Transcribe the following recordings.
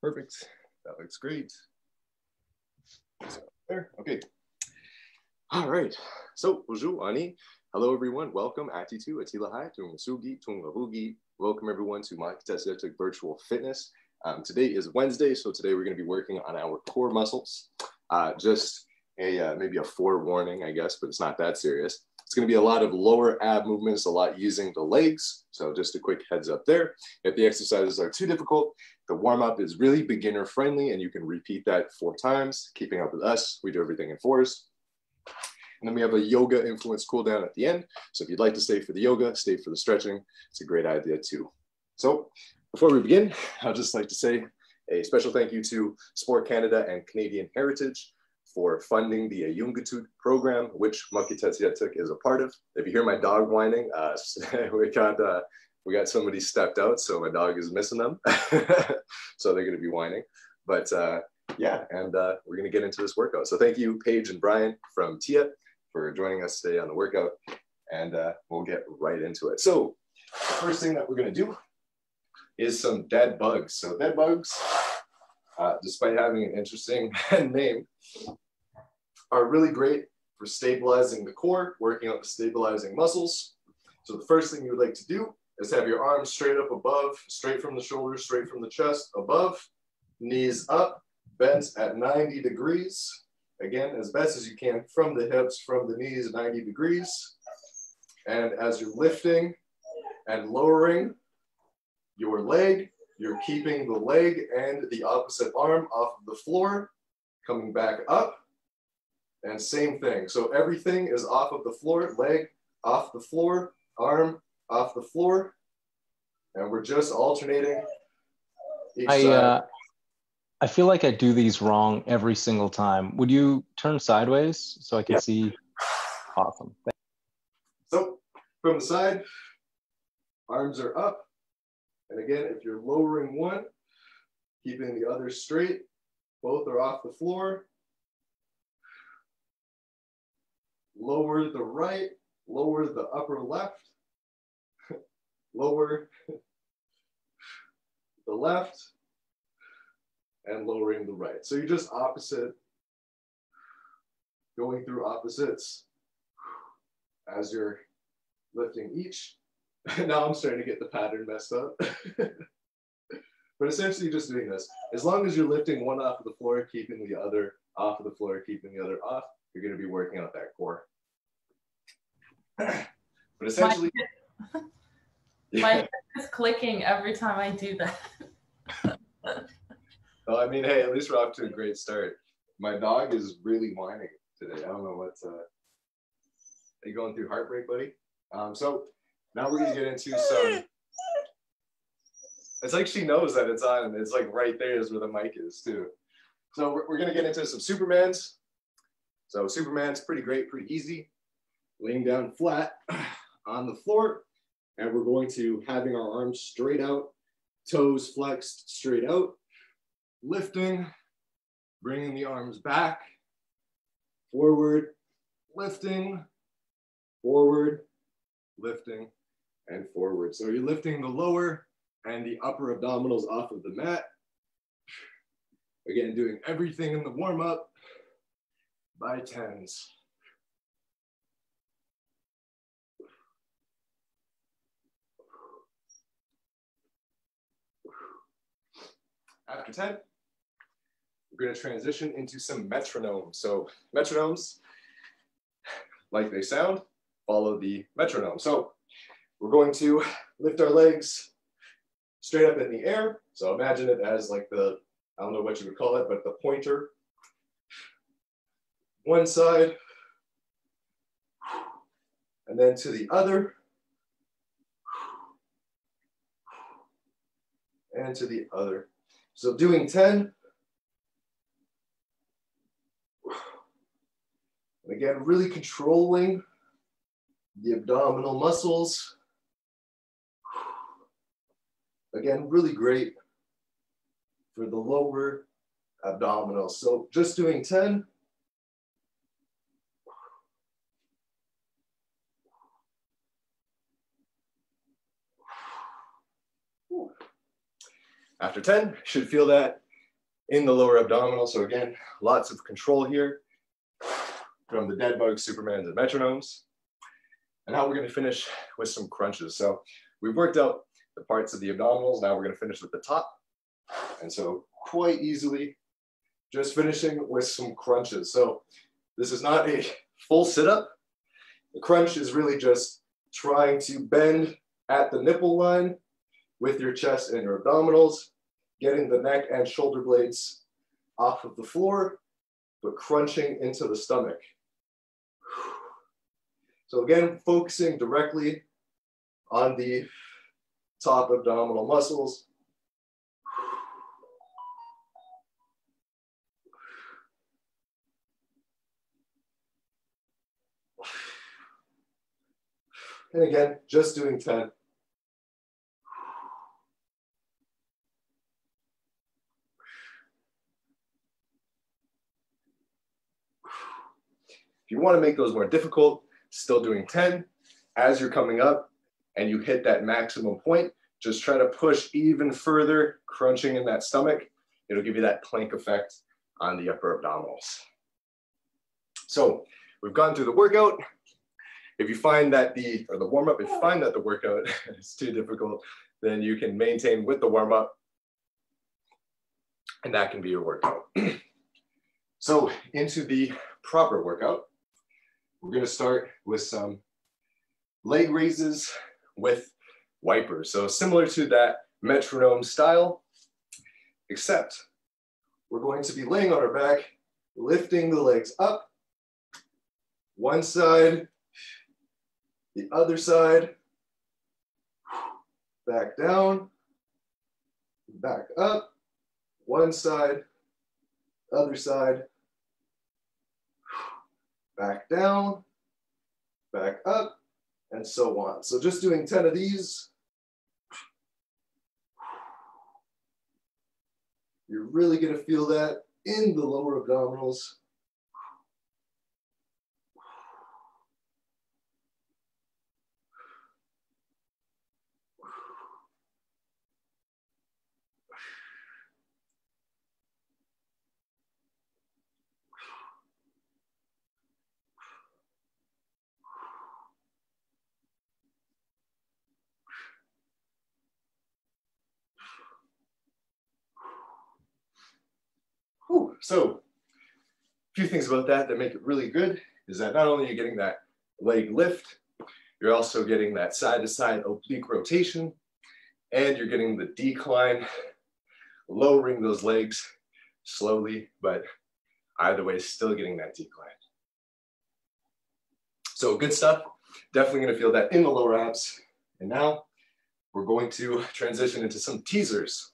Perfect. That looks great. So, there. Okay. All right. So, Boozhoo, Aniin. Hello, everyone. Welcome. Atitu, Atilahai, Tunngasugit, Tunngahugit. Welcome, everyone, to Makitesiatic Virtual Fitness. Today is Wednesday, so today we're going to be working on our core muscles. Just maybe a forewarning, I guess, but it's not that serious. It's going to be a lot of lower ab movements, a lot using the legs. So just a quick heads up there. If the exercises are too difficult, the warm-up is really beginner friendly, and you can repeat that 4 times. Keeping up with us, we do everything in 4s. And then we have a yoga influence cool down at the end. So if you'd like to stay for the yoga, stay for the stretching, it's a great idea too. So before we begin, I'd just like to say a special thank you to Sport Canada and Canadian Heritage for funding the Tunngahugit program, which Makitesiatic is a part of. If you hear my dog whining, we got somebody stepped out, so my dog is missing them. So they're gonna be whining. But yeah, and we're gonna get into this workout. So thank you, Paige and Brian from TIA for joining us today on the workout, and we'll get right into it. So the first thing that we're gonna do is some dead bugs. So dead bugs, despite having an interesting name, are really great for stabilizing the core, working out the stabilizing muscles. So the first thing you would like to do is have your arms straight up above, straight from the shoulders, straight from the chest, above, knees up, bent at 90 degrees. Again, as best as you can from the hips, from the knees, 90 degrees. And as you're lifting and lowering your leg, you're keeping the leg and the opposite arm off of the floor, coming back up. And same thing. So everything is off of the floor, leg off the floor, arm off the floor. And we're just alternating each side. I feel like I do these wrong every single time. Would you turn sideways so I can see? Awesome. So from the side, arms are up. And again, if you're lowering one, keeping the other straight, both are off the floor. Lower the right, lower the upper left, lower the left, and lowering the right. So you're just opposite, going through opposites as you're lifting each. Now I'm starting to get the pattern messed up. But essentially just doing this. As long as you're lifting one off of the floor, keeping the other off of the floor, keeping the other off, you're going to be working out that core. But essentially, my head is clicking every time I do that. Well, I mean, hey, at least we're off to a great start. My dog is really whining today. I don't know what's. Are you going through heartbreak, buddy? So now we're gonna get into some. It's like she knows that it's on, and it's like right there is where the mic is too. So we're gonna get into some Supermans. So Superman's pretty great, pretty easy. Laying down flat on the floor, and we're going to having our arms straight out, toes flexed straight out, lifting, bringing the arms back, forward, lifting, forward, lifting, and forward. So you're lifting the lower and the upper abdominals off of the mat. Again, doing everything in the warm-up by 10s. After 10, we're going to transition into some metronomes. So metronomes, like they sound, follow the metronome. So we're going to lift our legs straight up in the air. So imagine it as like the, I don't know what you would call it, but the pointer. One side, and then to the other, and to the other. So doing 10. And again, really controlling the abdominal muscles. Again, really great for the lower abdominals. So just doing 10. After 10, should feel that in the lower abdominal. So again, lots of control here from the dead bugs, Supermans, and metronomes. And now we're going to finish with some crunches. So we've worked out the parts of the abdominals. Now we're going to finish with the top. And so quite easily, just finishing with some crunches. So this is not a full sit-up. The crunch is really just trying to bend at the nipple line with your chest and your abdominals, getting the neck and shoulder blades off of the floor, but crunching into the stomach. So again, focusing directly on the top abdominal muscles. And again, just doing 10. If you want to make those more difficult, still doing 10. As you're coming up and you hit that maximum point, just try to push even further, crunching in that stomach. It'll give you that plank effect on the upper abdominals. So we've gone through the workout. If you find that the warm-up, if you find that the workout is too difficult, then you can maintain with the warm-up, and that can be your workout. So into the proper workout, we're going to start with some leg raises with wipers. So similar to that metronome style, except we're going to be laying on our back, lifting the legs up, one side, the other side, back down, back up, one side, other side, back down, back up, and so on. So just doing 10 of these. You're really going to feel that in the lower abdominals. Whew. So a few things about that make it really good is that not only are you getting that leg lift, you're also getting that side-to-side oblique rotation, and you're getting the decline, lowering those legs slowly, but either way, still getting that decline. So good stuff. Definitely going to feel that in the lower abs. And now we're going to transition into some teasers.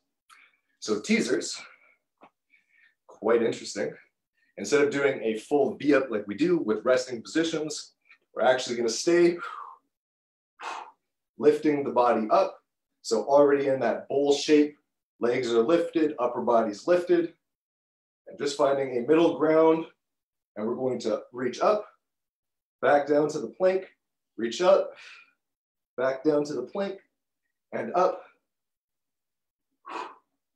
So teasers, quite interesting. Instead of doing a full V-up like we do with resting positions, we're actually going to stay lifting the body up. So already in that bowl shape, legs are lifted, upper body's lifted, and just finding a middle ground. And we're going to reach up, back down to the plank, reach up, back down to the plank, and up,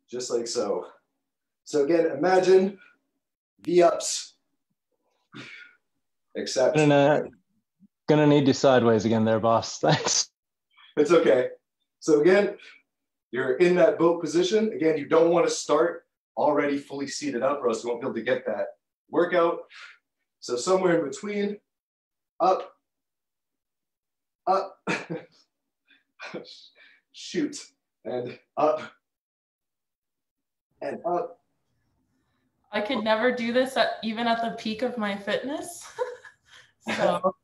just like so. So again, imagine V-ups, except... Gonna need you sideways again there, boss. Thanks. It's okay. So again, you're in that boat position. Again, you don't want to start already fully seated up or else you won't be able to get that workout. So somewhere in between, up, up, shoot, and up, and up. I could never do this even at the peak of my fitness. So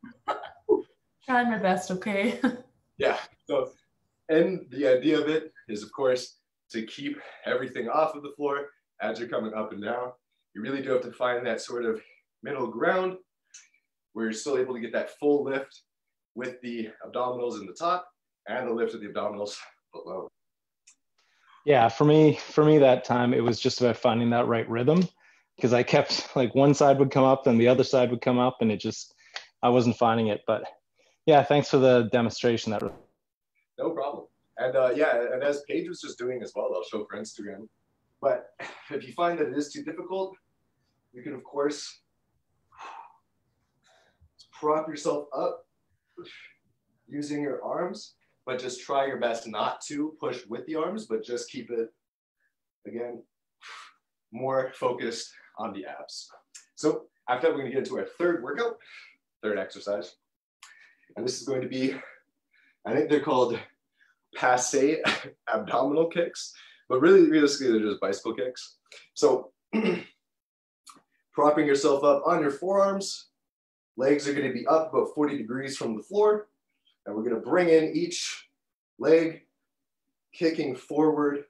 trying my best, okay? Yeah, so, and the idea of it is, of course, to keep everything off of the floor as you're coming up and down. You really do have to find that sort of middle ground where you're still able to get that full lift with the abdominals in the top and the lift of the abdominals below. Yeah, for me that time, it was just about finding that right rhythm, because I kept, like, one side would come up, then the other side would come up, and it just, I wasn't finding it. But yeah, thanks for the demonstration. No problem. And yeah, and as Paige was just doing as well, I'll show for Instagram. But if you find that it is too difficult, you can, of course, prop yourself up using your arms, but just try your best not to push with the arms, but just keep it, again, more focused on the abs. So after that, we're going to get into our third workout, third exercise. And this is going to be, I think they're called passe abdominal kicks, but really, realistically, they're just bicycle kicks. So propping yourself up on your forearms, legs are going to be up about 40 degrees from the floor, and we're going to bring in each leg, kicking forward,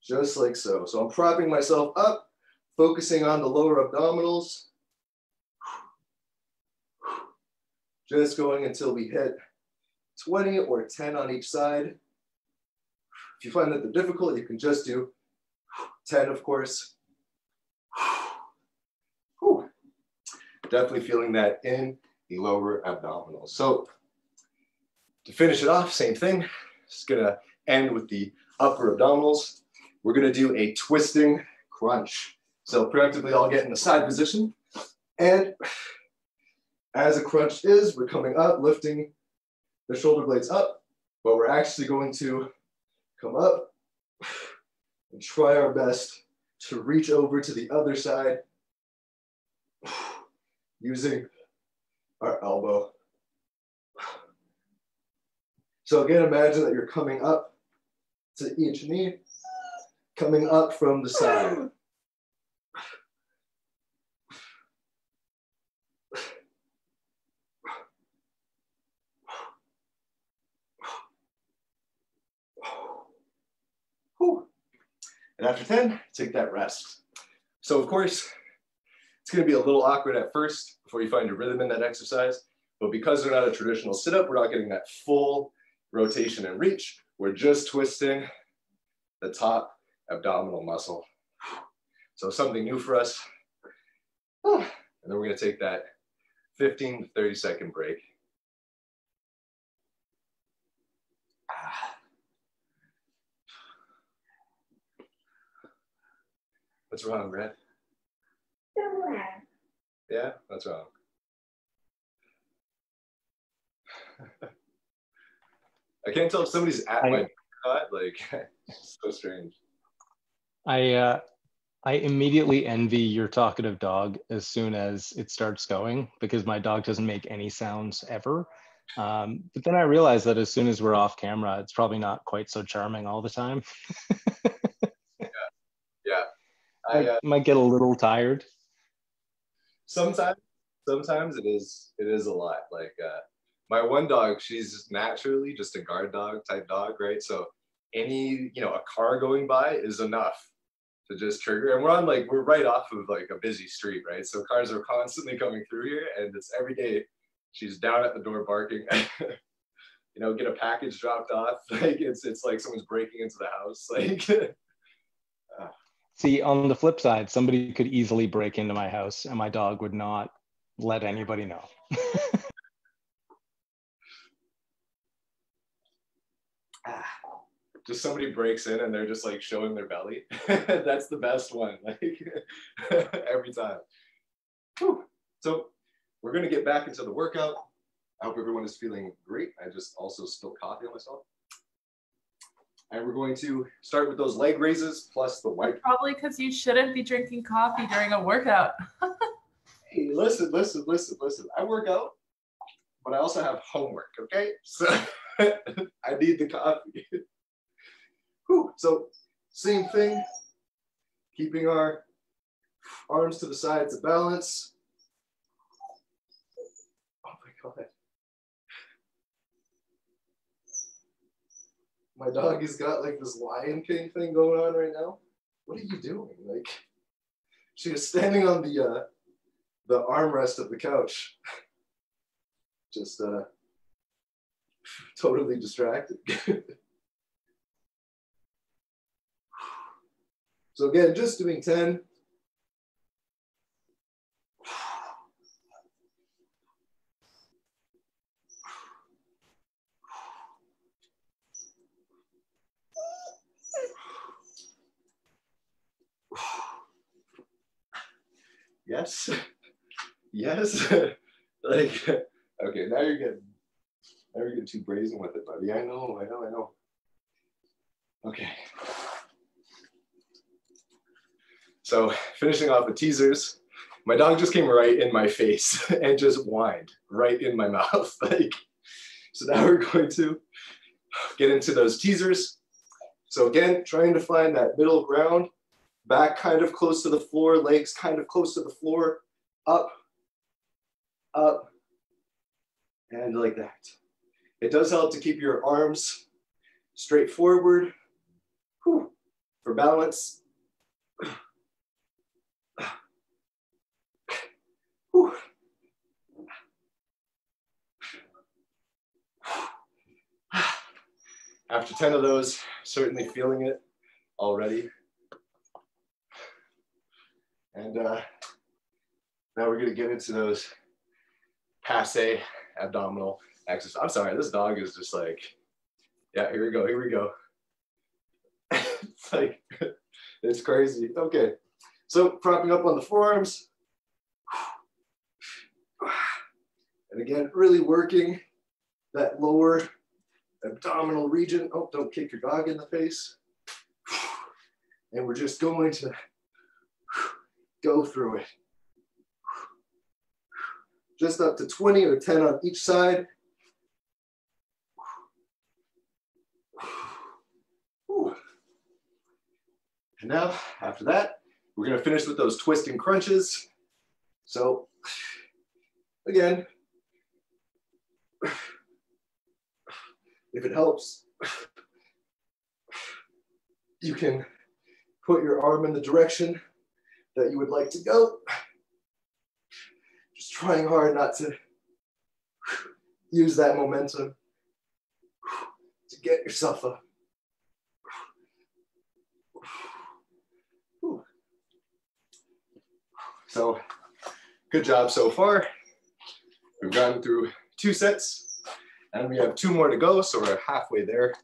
just like so. So I'm propping myself up, focusing on the lower abdominals, just going until we hit 20 or 10 on each side. If you find that they're difficult, you can just do 10, of course. Whew. Definitely feeling that in the lower abdominals. So to finish it off, same thing. Just gonna end with the upper abdominals. We're gonna do a twisting crunch. So preemptively, I'll get in the side position. And as a crunch is, we're coming up, lifting the shoulder blades up, but we're actually going to come up and try our best to reach over to the other side using our elbow. So again, imagine that you're coming up to each knee, coming up from the side. And after 10, take that rest. So of course, it's gonna be a little awkward at first before you find your rhythm in that exercise, but because they're not a traditional sit-up, we're not getting that full rotation and reach. We're just twisting the top abdominal muscle. So something new for us. And then we're gonna take that 15 to 30 second break. What's wrong, Brad? Yeah, what's wrong? I can't tell if somebody's at my thought, like, it's so strange. I immediately envy your talkative dog as soon as it starts going, because my dog doesn't make any sounds ever. But then I realize that as soon as we're off camera, it's probably not quite so charming all the time. Yeah. I might get a little tired. Sometimes it is a lot. Like my one dog, she's naturally just a guard dog type dog, right? So any, a car going by is enough to just trigger. And we're right off of like a busy street, right? So cars are constantly coming through here, and it's every day she's down at the door barking. Get a package dropped off. Like it's like someone's breaking into the house. Like See, on the flip side, somebody could easily break into my house and my dog would not let anybody know. Just somebody breaks in and they're just like showing their belly. That's the best one, like every time. Whew. So we're gonna get back into the workout. I hope everyone is feeling great. I just also spilled coffee on myself. And we're going to start with those leg raises plus the white. Probably because you shouldn't be drinking coffee during a workout. Hey, listen. I work out, but I also have homework, okay? So I need the coffee. Whew. So same thing, keeping our arms to the sides of balance. Oh my God. My dog has got like this Lion King thing going on right now. What are you doing? Like, she is standing on the armrest of the couch, just totally distracted. So again, just doing 10. Yes. Yes. Like, okay, now you're getting too brazen with it, buddy. I know. Okay. So finishing off the teasers, my dog just came right in my face and just whined right in my mouth. Like, so now we're going to get into those teasers. So again, trying to find that middle ground, back kind of close to the floor, legs kind of close to the floor, up, up, and like that. It does help to keep your arms straight forward. Whew, for balance. Whew. After 10 of those, certainly feeling it already. And now we're gonna get into those passe abdominal exercises. I'm sorry, this dog is just like, yeah, here we go. It's like, it's crazy. Okay, so propping up on the forearms. And again, really working that lower abdominal region. Oh, don't kick your dog in the face. And we're just going to go through it. Just up to 20 or 10 on each side. And now, after that, we're going to finish with those twisting crunches. So, again, if it helps, you can put your arm in the direction that you would like to go. Just trying hard not to use that momentum to get yourself up. So, good job so far. We've gone through 2 sets and we have 2 more to go, so we're halfway there.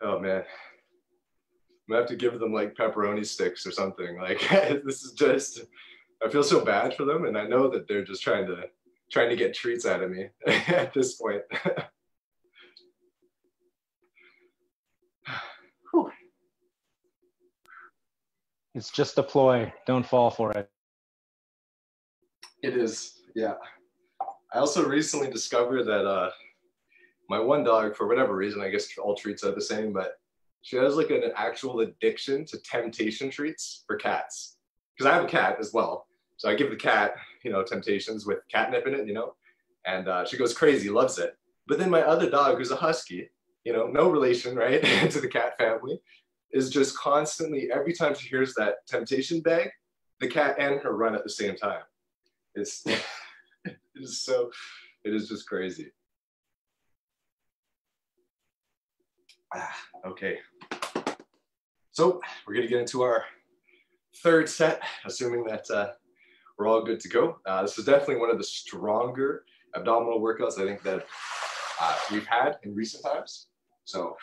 Oh man, I'm gonna have to give them like pepperoni sticks or something. Like, this is just, I feel so bad for them, and I know that they're just trying to get treats out of me at this point. It's just a ploy. Don't fall for it. It is, yeah. I also recently discovered that my one dog, for whatever reason, I guess all treats are the same, but she has like an actual addiction to temptation treats for cats. Because I have a cat as well. So I give the cat, temptations with catnip in it, and she goes crazy, loves it. But then my other dog, who's a husky, no relation, right, to the cat family, is just constantly, every time she hears that temptation bag, the cat and her run at the same time. It's, it is just crazy. Okay. So we're gonna get into our 3rd set, assuming that we're all good to go. This is definitely one of the stronger abdominal workouts I think that we've had in recent times. So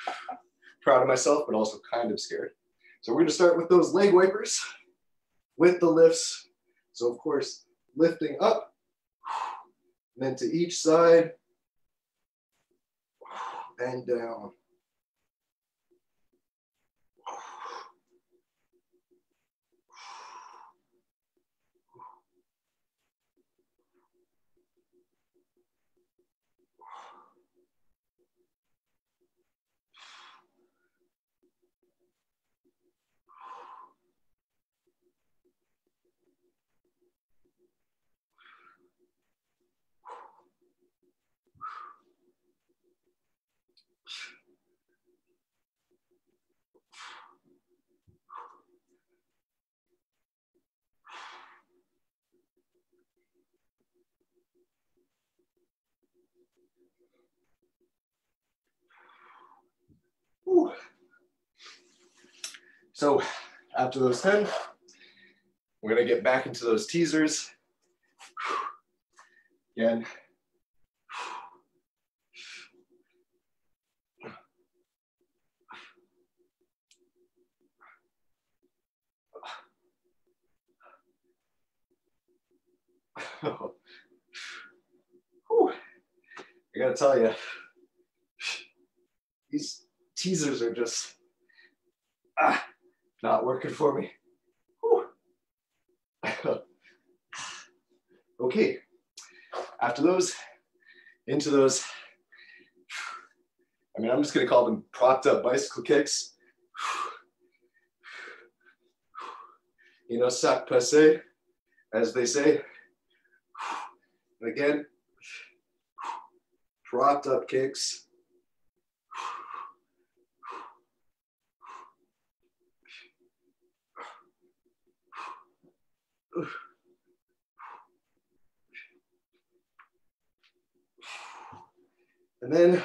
proud of myself, but also kind of scared. So we're gonna start with those leg wipers with the lifts. So of course, lifting up, and then to each side, and down. Whew. So after those 10, we're gonna get back into those teasers. Again. Whew. I gotta tell you, these teasers are just not working for me. Whew. Okay, after those, into those, I mean, I'm just gonna call them propped up bicycle kicks. You know, sac passé, as they say. And again, propped up kicks. And then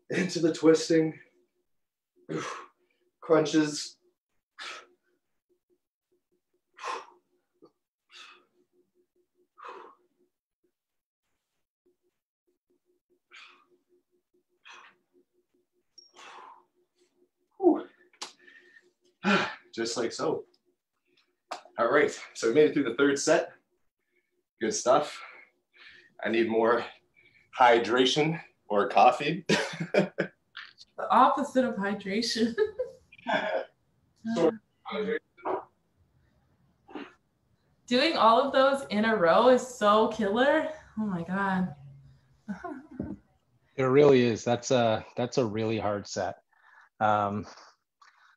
into the twisting, crunches. Just like so. All right, so we made it through the third set. Good stuff. I need more hydration or coffee. The opposite of hydration. Doing all of those in a row is so killer. Oh my God. It really is. That's a really hard set.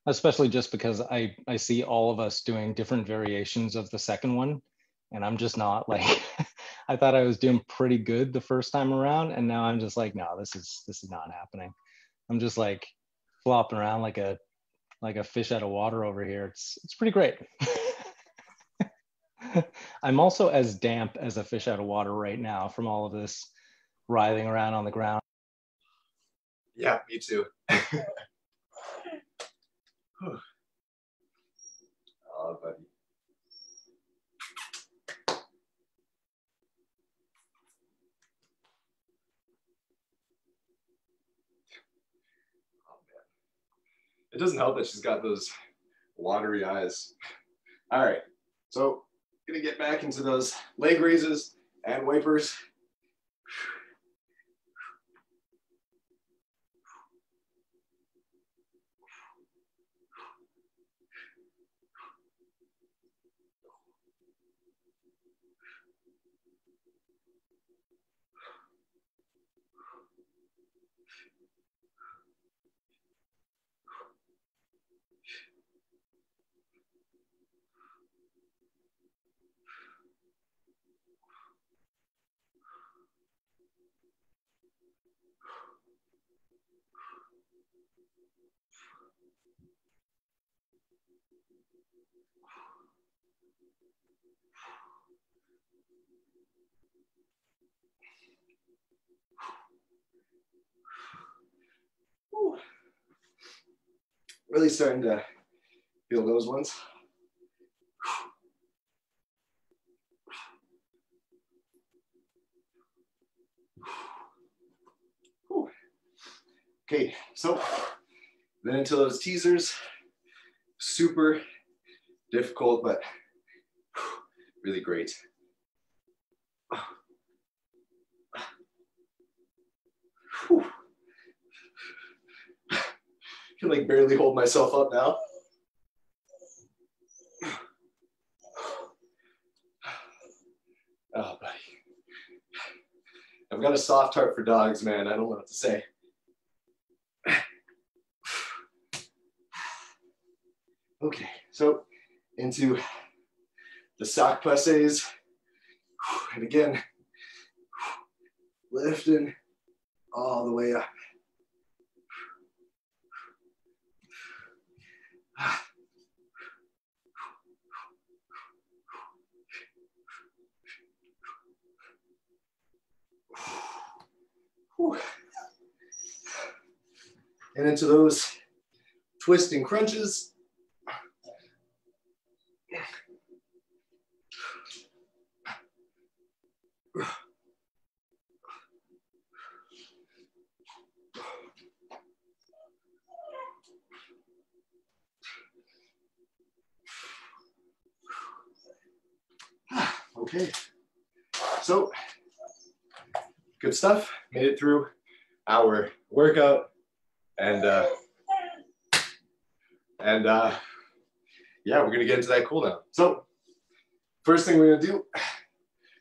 Especially just because I see all of us doing different variations of the second one, and I'm just not like, I thought I was doing pretty good the first time around, and now I'm just like, no, this is not happening. I'm just like flopping around like a fish out of water over here. It's pretty great. I'm also as damp as a fish out of water right now from all of this writhing around on the ground. Yeah, me too. Oh, buddy. Oh, man. It doesn't help that she's got those watery eyes. All right, so gonna get back into those leg raises and wipers. Whew. Really starting to feel those ones. Whew. Okay, so then into those teasers. Super difficult, but really great. Whew. I can like barely hold myself up now. Oh, buddy. I've got a soft heart for dogs, man. I don't know what to say. Okay, so into the sac passés. And again, lifting all the way up. And into those twisting crunches. Okay, So good stuff. Made it through our workout, and yeah, we're gonna get into that cool down. So first thing we're gonna do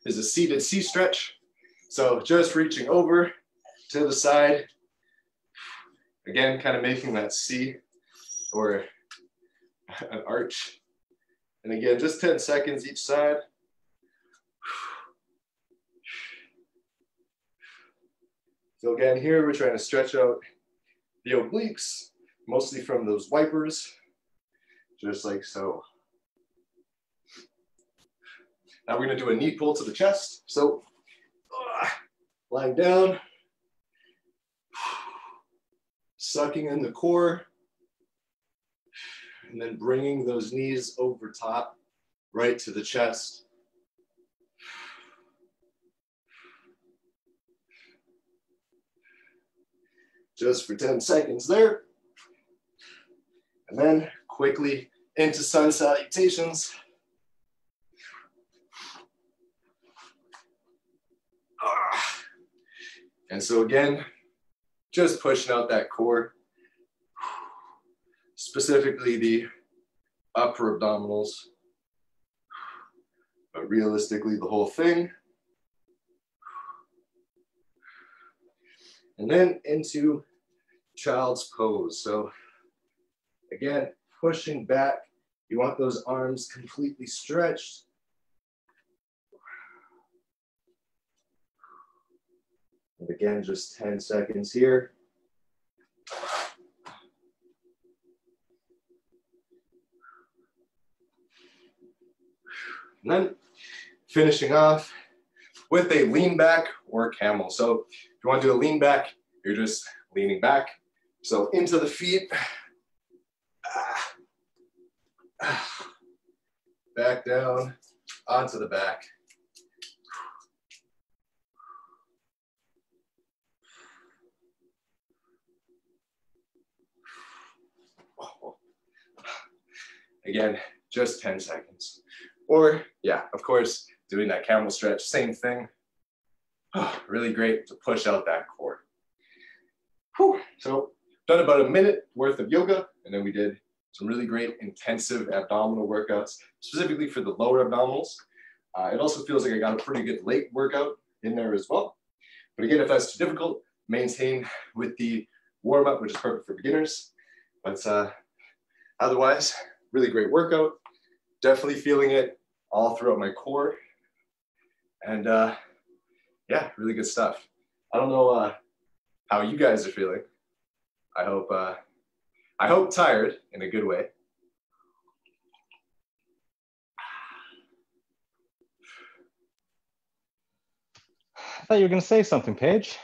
is a seated C stretch. So just reaching over to the side. Again, kind of making that C or an arch. And again, just 10 seconds each side. So again, here we're trying to stretch out the obliques, mostly from those wipers, just like so. Now we're gonna do a knee pull to the chest. So lying down, sucking in the core, and then bringing those knees over top, right to the chest. Just for 10 seconds there. And then quickly into sun salutations. And so again, just pushing out that core, specifically the upper abdominals, but realistically the whole thing. And then into child's pose. So again, pushing back, you want those arms completely stretched. And again, just 10 seconds here. And then finishing off with a lean back or camel. So if you want to do a lean back, you're just leaning back. So into the feet, back down, onto the back. Again, just 10 seconds. Or yeah, of course, doing that camel stretch, same thing. Really great to push out that core. Whew. So done about a minute worth of yoga, and then we did some really great intensive abdominal workouts, specifically for the lower abdominals. It also feels like I got a pretty good leg workout in there as well. But again, if that's too difficult, maintain with the warm-up, which is perfect for beginners. But otherwise, really great workout. Definitely feeling it all throughout my core. And yeah, really good stuff. I don't know how you guys are feeling. I hope tired in a good way. I thought you were going to say something, Paige.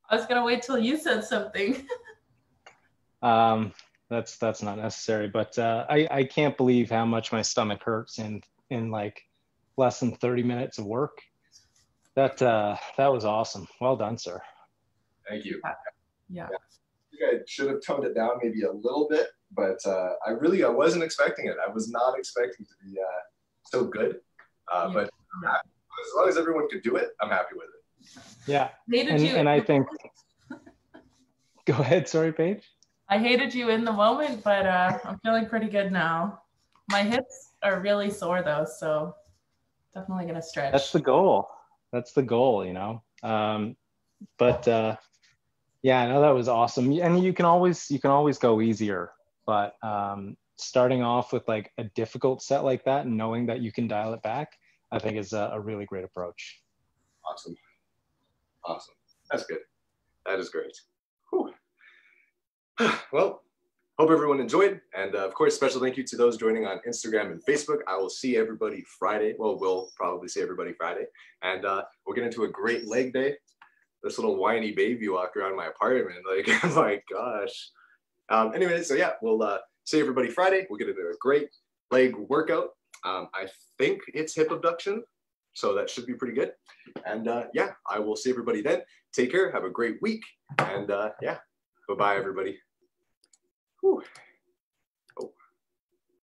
I was going to wait till you said something. That's not necessary, but I can't believe how much my stomach hurts in like less than 30 minutes of work. That was awesome. Well done, sir. Thank you. Yeah. I think I should have toned it down maybe a little bit, but I wasn't expecting it. I was not expecting to be so good. But as long as everyone could do it, I'm happy with it. Yeah. And I think, go ahead. Sorry, Paige. I hated you in the moment, but I'm feeling pretty good now. My hips are really sore though, so definitely gonna stretch. That's the goal. That's the goal, you know. Yeah, I know that was awesome. And you can always go easier, but starting off with like a difficult set like that and knowing that you can dial it back, I think is a really great approach. Awesome. That's good. That is great. Whew. Well, hope everyone enjoyed. And of course, special thank you to those joining on Instagram and Facebook. I will see everybody Friday. Well, we'll probably see everybody Friday. And we'll get into a great leg day. This little whiny baby walk around my apartment. Like, oh my gosh. Anyway, so yeah, we'll see everybody Friday. We'll get into a great leg workout. I think it's hip abduction, so that should be pretty good. And yeah, I will see everybody then. Take care. Have a great week. And yeah, bye-bye, everybody.